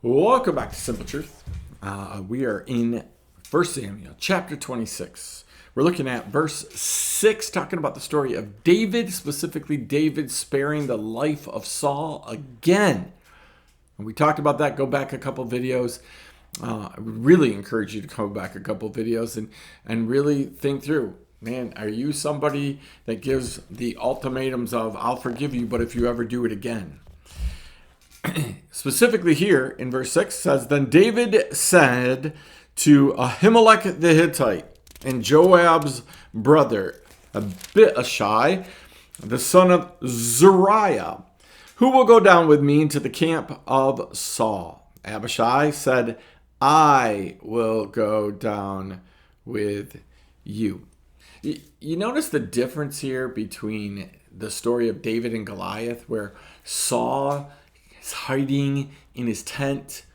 Welcome back to Simple Truth. We are in 1 Samuel chapter 26. We're looking at verse 6, talking about the story of David, specifically David sparing the life of Saul again. And we talked about that. Go back a couple videos. I would really encourage you to go back a couple videos and really think through. Man, are you somebody that gives the ultimatums of, I'll forgive you, but if you ever do it again? Specifically here in verse 6 says, Then David said to Ahimelech the Hittite and Joab's brother Abishai, the son of Zeruiah, who will go down with me into the camp of Saul? Abishai said, I will go down with you. You notice the difference here between the story of David and Goliath, where Saul is hiding in his tent,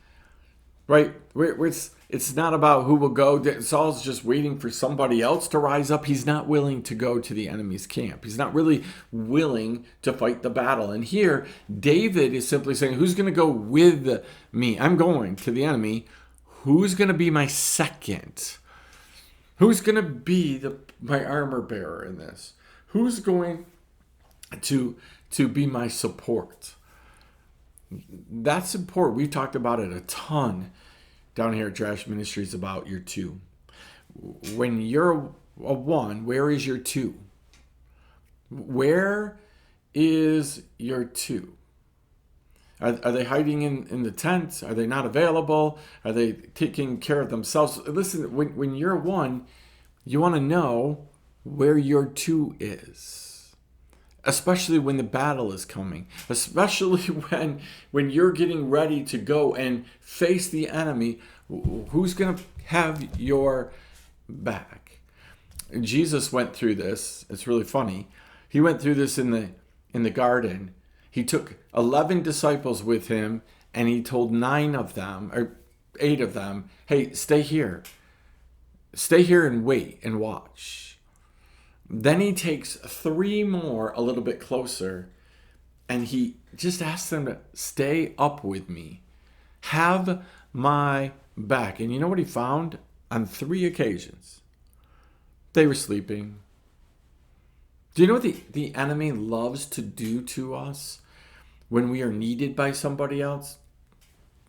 right? Where it's not about who will go. Saul's just waiting for somebody else to rise up. He's not willing to go to the enemy's camp. He's not really willing to fight the battle. And here, David is simply saying, who's going to go with me? I'm going to the enemy. Who's going to be my second? Who's going to be my armor bearer in this? Who's going to be my support? That's important. We've talked about it a ton down here at Trash Ministries about your two. When you're a one, where is your two? Where is your two? Are they hiding in the tent? Are they not available? Are they taking care of themselves? Listen, when you're one, you want to know where your two is. Especially when the battle is coming. Especially when you're getting ready to go and face the enemy. Who's going to have your back? Jesus went through this. It's really funny. He went through this in the garden. He took 11 disciples with him, and he told 8 of them, hey, stay here. Stay here and wait and watch. Then he takes 3 more a little bit closer, and he just asks them to stay up with me. Have my back. And you know what he found? On 3 occasions, they were sleeping. Do you know what the enemy loves to do to us when we are needed by somebody else?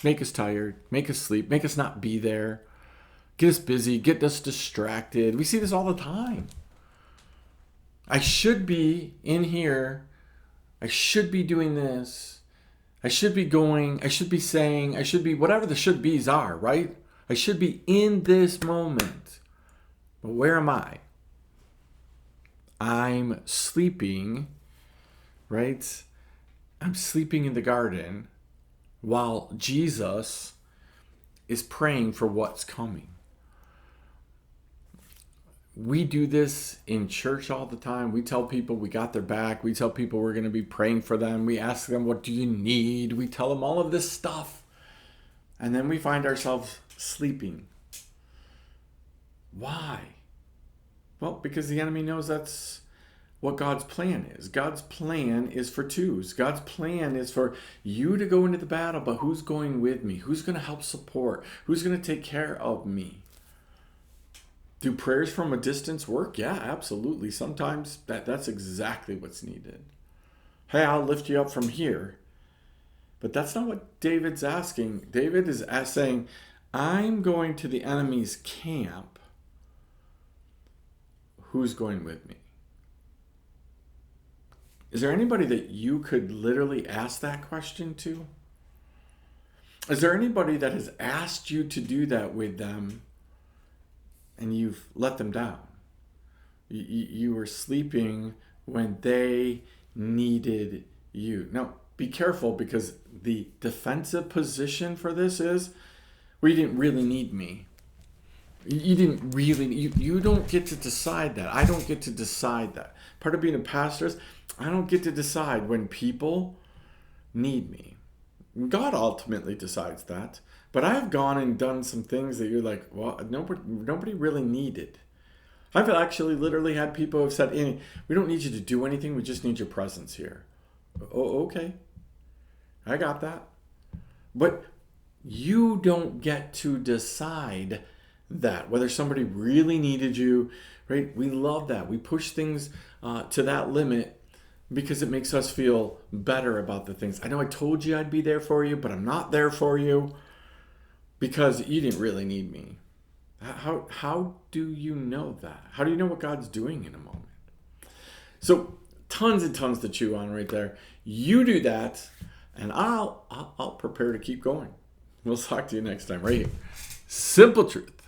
Make us tired, make us sleep, make us not be there, get us busy, get us distracted. We see this all the time. I should be in here. I should be doing this. I should be going. I should be saying. I should be whatever the should be's are, right? I should be in this moment. But where am I? I'm sleeping, right? I'm sleeping in the garden while Jesus is praying for what's coming. We do this in church all the time. We tell people we got their back. We tell people we're going to be praying for them. We ask them, what do you need? We tell them all of this stuff. And then we find ourselves sleeping. Why? Well, because the enemy knows that's what God's plan is. God's plan is for twos. God's plan is for you to go into the battle, but who's going with me? Who's going to help support? Who's going to take care of me? Do prayers from a distance work? Yeah, absolutely. Sometimes that's exactly what's needed. Hey, I'll lift you up from here. But that's not what David's asking. David is saying, I'm going to the enemy's camp. Who's going with me? Is there anybody that you could literally ask that question to? Is there anybody that has asked you to do that with them and you've let them down? You were sleeping when they needed you. Now, be careful, because the defensive position for this is, well, you didn't really need me. You didn't really, you don't get to decide that. I don't get to decide that. Part of being a pastor is, I don't get to decide when people need me. God ultimately decides that. But I've gone and done some things that you're like, well, nobody really needed. I've actually literally had people who have said, Annie, we don't need you to do anything. We just need your presence here. Oh, okay. I got that. But You don't get to decide that, whether somebody really needed you, right? We love that. We push things to that limit because it makes us feel better about the things. I know I told you I'd be there for you, but I'm not there for you because you didn't really need me. How do you know that? How do you know what God's doing in a moment? So tons and tons to chew on right there. You do that, and I'll prepare to keep going. We'll talk to you next time right here. Simple Truth.